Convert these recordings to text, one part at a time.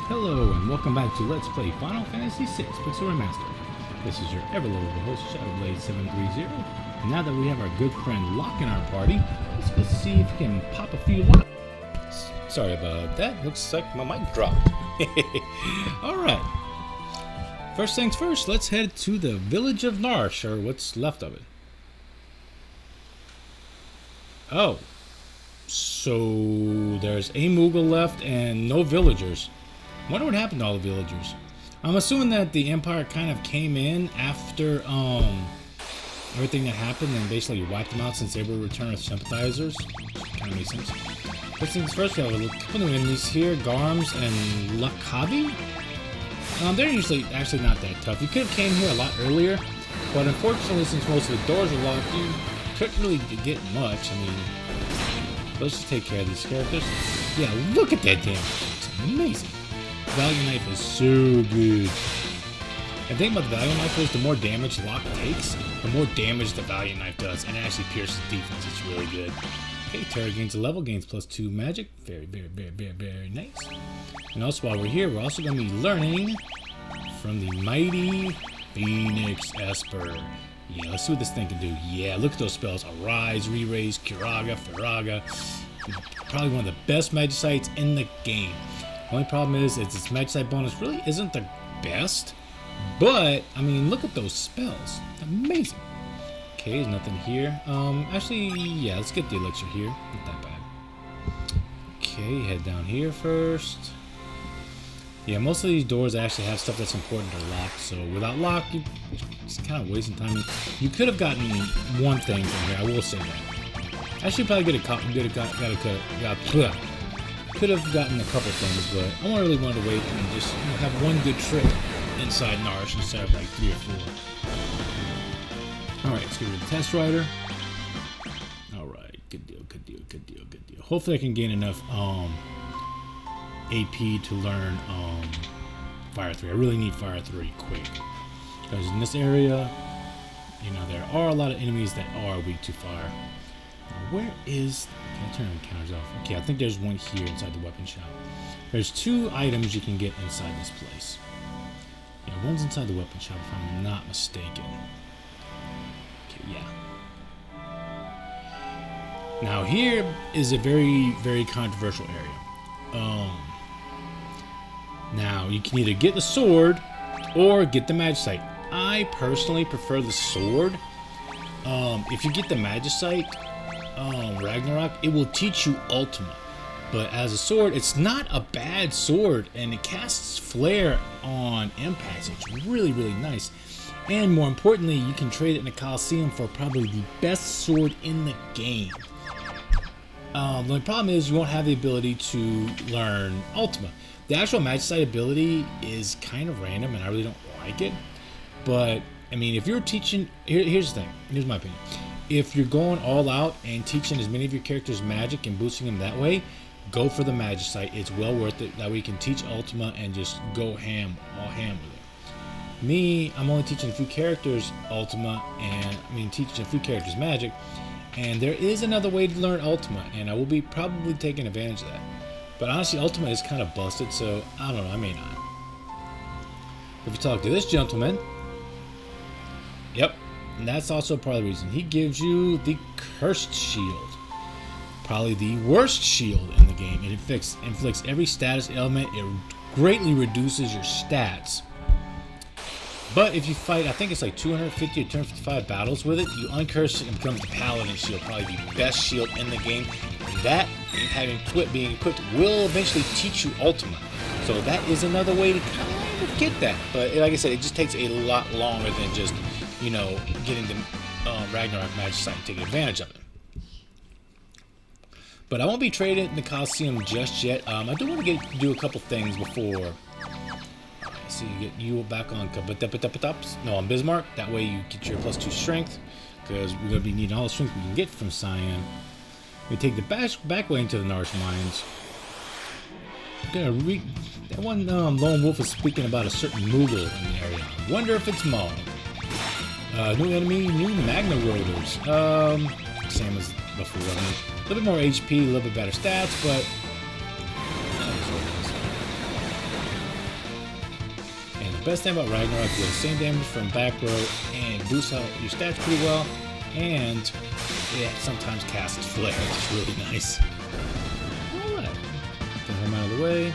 Hello and welcome back to Let's Play Final Fantasy VI Pixel Remaster. This is your ever-lovable host, Shadowblade730. And now that we have our good friend Locke in our party, let's go see if we can pop a few locks. Sorry about that, looks like my mic dropped. Alright. First things first, let's head to the village of Narshe, or what's left of it. Oh. So there's a Moogle left and no villagers. Wonder what happened to all the villagers. I'm assuming that the Empire kind of came in after everything that happened and basically wiped them out since they were Return of Sympathizers. Kind of makes sense. First things first, we have a couple new enemies here, Garms and Locke. They're usually actually not that tough. You could have came here a lot earlier, but unfortunately since most of the doors are locked, you couldn't really get much. I mean, let's just take care of these characters. Yeah, look at that damage. It's amazing. Valiant Knife is so good. And the thing about the Valiant Knife is the more damage Locke takes, the more damage the Valiant Knife does, and it actually pierces defense. It's really good. Okay, Terra gains a level, gains +2 magic. Very, very, very, very, very nice. And also while we're here, we're also going to be learning from the mighty Phoenix Esper. Yeah, let's see what this thing can do. Yeah, look at those spells. Arise, Re-Raise, Curaga, Faraga. Probably one of the best Magicites in the game. Only problem is its Magicite bonus really isn't the best, but I mean, look at those spells. Amazing. Okay, there's nothing here. Actually, yeah, let's get the elixir here. Not that bad. Okay, head down here first. Yeah, most of these doors actually have stuff that's important to Locke, so without Locke, it's kind of wasting time. You could have gotten one thing from here, I will say that. Actually, probably could have gotten a couple things, but I really wanted to wait and just have one good trip inside Narshe instead of like 3 or 4. Alright, let's get rid of the test rider. Alright, good deal, good deal, good deal, good deal. Hopefully I can gain enough AP to learn Fire 3. I really need Fire 3 quick. Because in this area, you know, there are a lot of enemies that are weak to fire. Now, where is... Can I turn the counters off? Okay, I think there's one here inside the weapon shop. There's 2 items you can get inside this place. Yeah, one's inside the weapon shop if I'm not mistaken. Okay, yeah. Now here is a very, very controversial area. Now you can either get the sword or get the Magicite. I personally prefer the sword. If you get the Magicite, Ragnarok, it will teach you Ultima, but as a sword, it's not a bad sword, and it casts flare on impacts. It's really, really nice, and more importantly, you can trade it in the Coliseum for probably the best sword in the game. The only problem is you won't have the ability to learn Ultima. The actual Magicite ability is kind of random, and I really don't like it, but I mean, if you're teaching, here's the thing, here's my opinion. If you're going all out and teaching as many of your characters magic and boosting them that way, go for the Magicite. It's well worth it. That way you can teach Ultima and just go ham, all ham with it. Me, I'm only teaching a few characters Ultima, and I mean teaching a few characters magic, and there is another way to learn Ultima, and I will be probably taking advantage of that. But honestly, Ultima is kind of busted, so I don't know, I may not. If you talk to this gentleman, yep. And that's also part of the reason. He gives you the Cursed Shield. Probably the worst shield in the game. It inflicts every status ailment. It greatly reduces your stats. But if you fight, I think it's like 250 or 255 battles with it, you uncurse it and becomes the Paladin Shield. Probably the best shield in the game. And that, being equipped, will eventually teach you Ultima. So that is another way to kind of get that. But like I said, it just takes a lot longer than just, you know, getting the Ragnarok Magicite and taking advantage of it. But I won't be trading in the Coliseum just yet. I do want to do a couple things before. So you get you back on on Bismarck. That way you get your +2 strength, because we're going to be needing all the strength we can get from Cyan. We take the back way into the Narshe mines. That one lone wolf is speaking about a certain Moogle in the area. Wonder if it's Maul. New enemy, new Magna Rotors. Same as before. I mean, a little bit more HP, a little bit better stats, but best thing about Ragnarok is the same damage from back row and boosts out your stats pretty well, and it sometimes casts flare, which is really nice. Alright. Get him out of the way.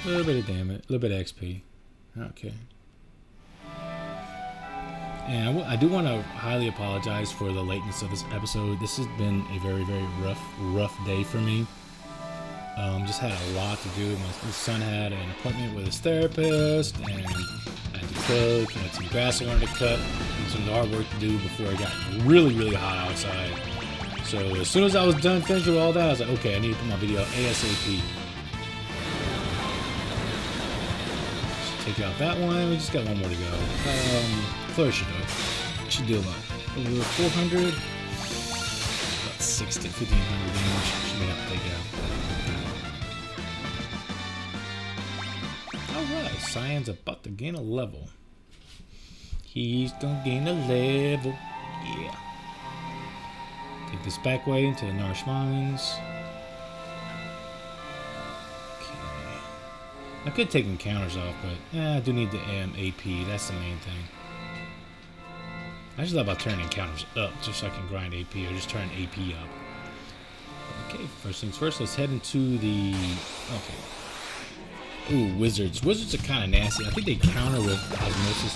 A little bit of damage, a little bit of XP. Okay. And I do want to highly apologize for the lateness of this episode. This has been a very, very rough day for me. Just had a lot to do. My son had an appointment with his therapist, and I had to cook, and had some grass I wanted to cut, and some yard work to do before it got really, really hot outside. So as soon as I was done finishing with all that, I was like, okay, I need to put my video out ASAP. Take out that one. We just got one more to go. Flourish should do it. Should do about 400, about 16, 1500 damage. Should be enough to take it out. Alright, Cyan's about to gain a level. He's gonna gain a level. Yeah. Take this back way into the Narshe mines. I could take encounters off, but I do need the AP. That's the main thing. I just thought about turning encounters up just so I can grind AP, or just turn AP up. Okay, first things first, let's head into the... Okay. Ooh, wizards. Wizards are kind of nasty. I think they counter with osmosis,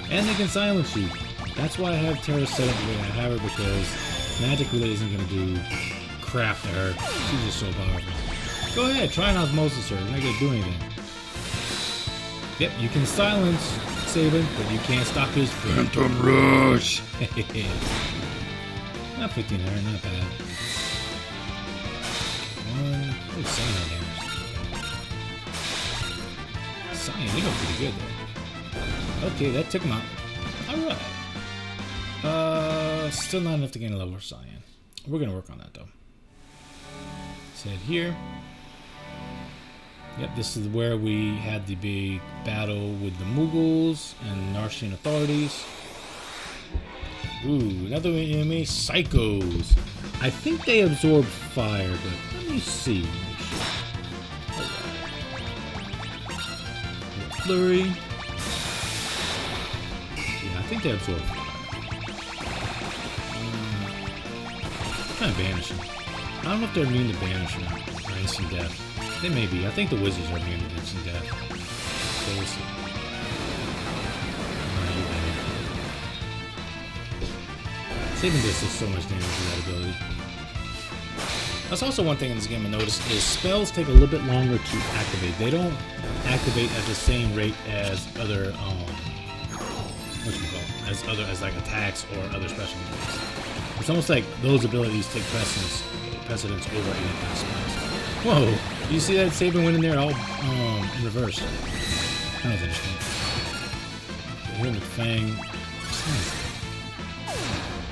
and they can silence you. That's why I have Terra set up the way I have her, because magic really isn't going to do crap to her. She's just so powerful. Go ahead, try an osmosis her. It's not going to do anything. Yep, you can silence Sabin, but you can't stop his Phantom Rush. Not 1500, not bad. Oh, Cyan damage. Cyan, they go pretty good though. Okay, that took him out. Alright. Still not enough to gain a level for Cyan. We're gonna work on that though. Let's head here. Yep, this is where we had the big battle with the Moogles and Narshian authorities. Ooh, another enemy, Psychos. I think they absorb fire, but let me see. Flurry. Yeah, I think they absorb fire. Kind of banishing. I don't know if they're immune to banish or not, or instant death. They may be. I think the wizards are immune to instant death. So we'll see. Saving this does so much damage with that ability. That's also one thing in this game I noticed is spells take a little bit longer to activate. They don't activate at the same rate as other as like attacks or other special abilities. It's almost like those abilities take precedence over any kind of spells. Whoa! You see that Sabin went in there all in reverse. That was interesting. Here with Fang.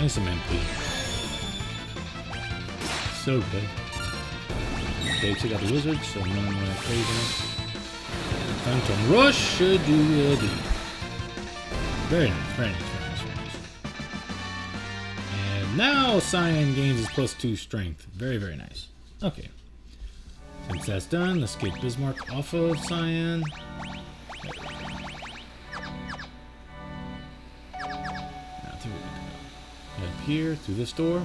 And some MP. So good. Okay, check out the wizard, so no more craziness. Phantom Rush should do the deed. Very nice, very nice, very nice, very nice. And now Cyan gains his +2 strength. Very, very nice. Okay. Since that's done, let's get Bismarck off of Cyan. Now, I think we're good to go. Head up here, through this door.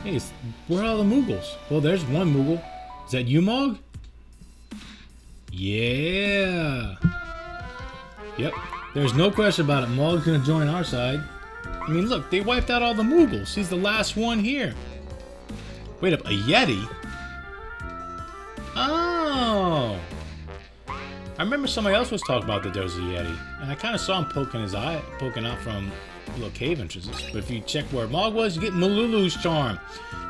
Hey, where are all the Moogles? Well, there's one Moogle. Is that you, Mog? Yeah! Yep, there's no question about it. Mog's gonna join our side. I mean, look, they wiped out all the Moogles. He's the last one here. Wait up, a Yeti? Oh! I remember somebody else was talking about that there was a Yeti. And I kind of saw him poking out from little cave entrances. But if you check where Mog was, you get Malulu's Charm.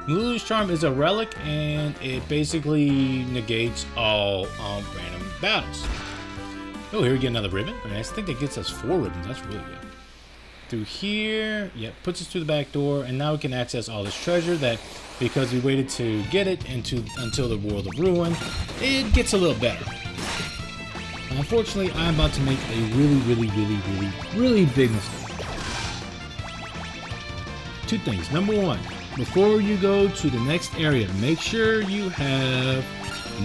Malulu's Charm is a relic, and it basically negates all random battles. Oh, here we get another ribbon. I think that gets us 4 ribbons. That's really good. Through here, yep, puts us through the back door, and now we can access all this treasure that, because we waited to get it until the World of Ruin, it gets a little better. Unfortunately, I'm about to make a really big mistake. 2 things. Number 1, before you go to the next area, make sure you have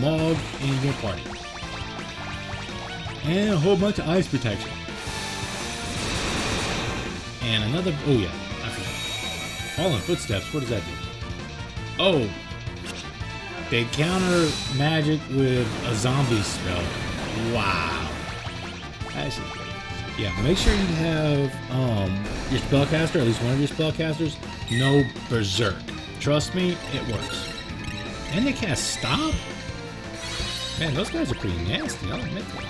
Mog in your party. And a whole bunch of ice protection. And another, oh yeah, I forgot. Fallen footsteps, what does that do? Oh, they counter magic with a zombie spell. Wow. That's just great. Yeah, make sure you have your spellcaster, at least one of your spellcasters, no berserk. Trust me, it works. And they can't stop? Man, those guys are pretty nasty, I'll admit that.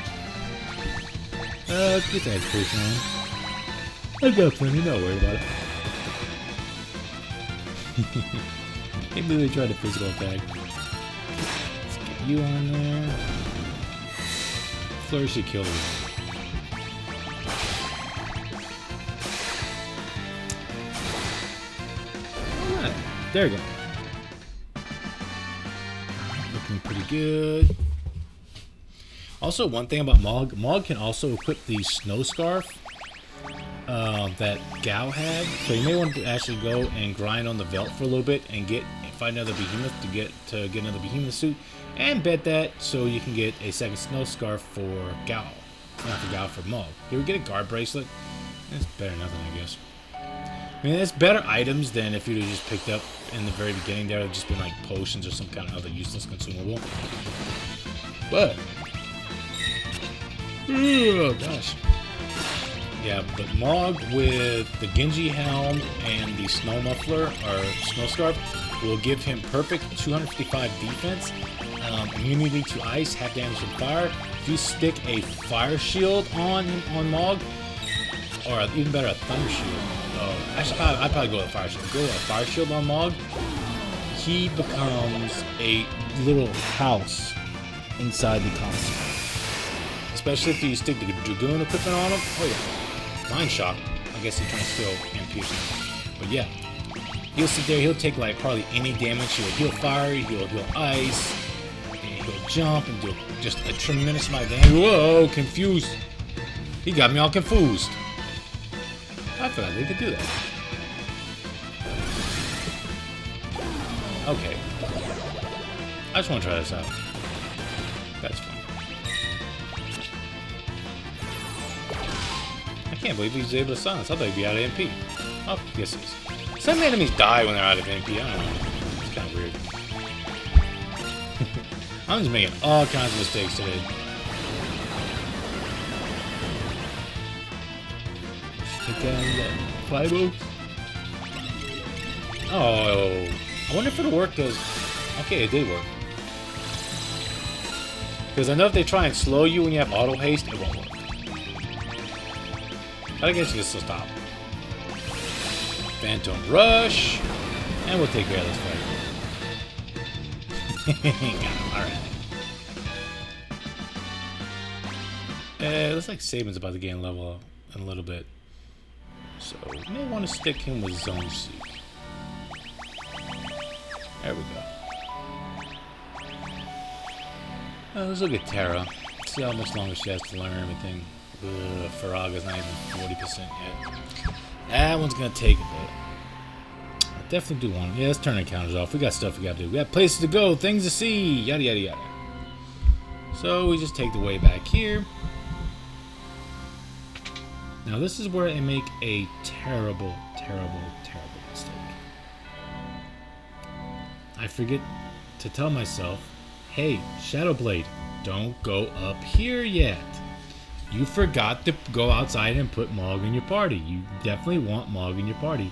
Let's get that person on. I got plenty, don't worry about it. Maybe they tried a physical attack. Let's get you on there. Flourish should kill you. Alright, there we go. Looking pretty good. Also, one thing about Mog can also equip the snow scarf that Gao had. So you may want to actually go and grind on the Veld for a little bit and find another behemoth to get another behemoth suit, and bet that so you can get a second snow scarf for Gao, not for Gao, for Mog. Here we get a guard bracelet. That's better than nothing, I guess. I mean, it's better items than if you'd have just picked up in the very beginning. There would have just been like potions or some kind of other useless consumable. But oh gosh. Yeah, but Mog with the Genji helm and the snow muffler or snow scarf will give him perfect 255 defense, immunity to ice, half damage from fire. If you stick a fire shield on Mog, or even better, a thunder shield. Actually, I'd probably go with a fire shield. Go with a fire shield on Mog. He becomes a little house inside the costume. Especially if you stick the Dragoon equipment on him. Oh yeah. Mind shock. I guess he can still impede. But yeah. He'll sit there, he'll take like hardly any damage. He'll fire, he'll ice, and he'll jump and do just a tremendous amount of damage. Whoa, confused. He got me all confused. I forgot they could do that. Okay. I just want to try this out. That's fun. I can't believe he was able to silence. I thought he'd be out of MP. Oh, yes he is. Some enemies die when they're out of MP. I don't know. It's kind of weird. I'm just making all kinds of mistakes today. Take down that 5-0. Oh, I wonder if it'll work because... Okay, it did work. Because I know if they try and slow you when you have auto haste, it won't work. But I guess you can still stop. Phantom Rush. And we'll take care of this fight. Alright. Looks like Saban's about to gain level up in a little bit. So, we may want to stick him with Zone Seek. There we go. Let's look at Terra. See how much longer she has to learn everything. Faraga's not even 40% yet. That one's gonna take a bit. I definitely do want. Yeah, let's turn the counters off. We got stuff we gotta do. We got places to go, things to see, yada yada yada. So we just take the way back here. Now this is where I make a terrible, terrible, terrible mistake. I forget to tell myself, hey, Shadowblade, don't go up here yet. You forgot to go outside and put Mog in your party. You definitely want Mog in your party.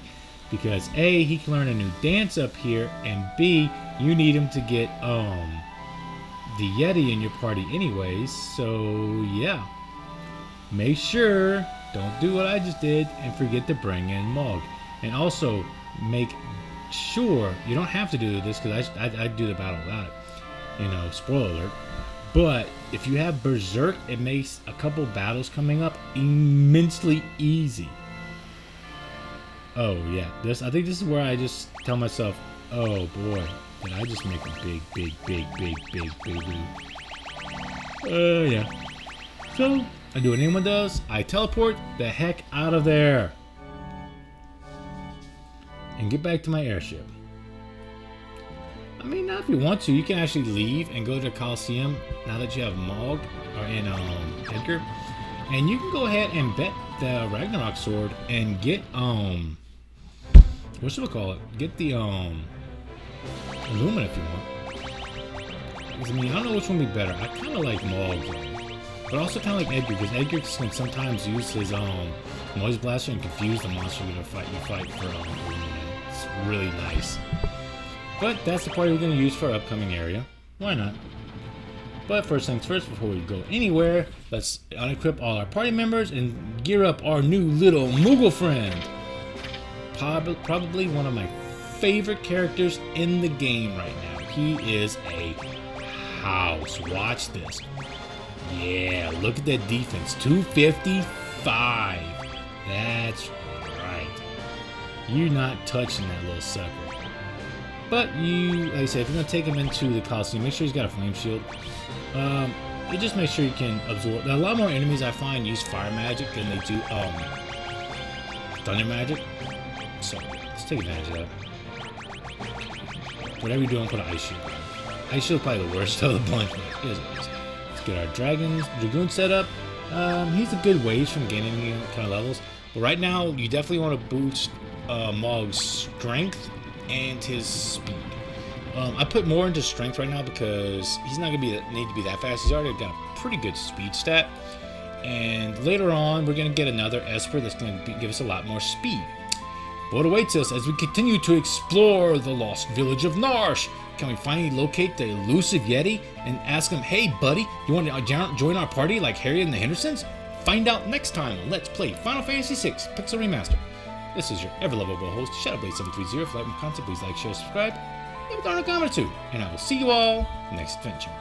Because A, he can learn a new dance up here, and B, you need him to get the Yeti in your party anyways. So yeah. Make sure, don't do what I just did and forget to bring in Mog. And also make sure, you don't have to do this because I do the battle without it. You know, spoiler alert. But if you have Berserk, it makes a couple battles coming up immensely easy. Oh yeah, I think this is where I just tell myself, oh boy, did I just make a big boo. Yeah. So, I do what anyone does, I teleport the heck out of there. And get back to my airship. I mean, not if you want to. You can actually leave and go to the Coliseum now that you have Mog and Edgar, and you can go ahead and bet the Ragnarok sword and get what should we call it? Get the Illumina if you want. I mean, I don't know which one would be better. I kind of like Mog though, but also kind of like Edgar, because Edgar can sometimes use his noise blaster and confuse the monster you fight for Illumina. It's really nice. But that's the party we're going to use for our upcoming area. Why not? But first things first, before we go anywhere, let's unequip all our party members and gear up our new little Moogle friend. Probably one of my favorite characters in the game right now. He is a house. Watch this. Yeah, look at that defense. 255. That's right. You're not touching that little sucker. But like I said, if you're going to take him into the Coliseum, make sure he's got a flame shield. It just makes sure you can absorb. A lot more enemies I find use fire magic than they do thunder magic. So let's take advantage of that. Whatever you're doing, put an ice shield on. Ice shield is probably the worst of the bunch, but it is what it is. Let's get our Dragoon set up. He's a good wage from gaining any kind of levels. But right now, you definitely want to boost Mog's strength and his speed. I put more into strength right now because he's not going to need to be that fast. He's already got a pretty good speed stat. And later on, we're going to get another Esper that's going to give us a lot more speed. What awaits us as we continue to explore the lost village of Narshe? Can we finally locate the elusive Yeti and ask him, hey buddy, you want to join our party like Harry and the Hendersons? Find out next time on Let's Play Final Fantasy VI Pixel Remaster. This is your ever-lovable host, Shadowblade730. If you like my content, please like, share, subscribe, leave a comment or two, and I will see you all next adventure.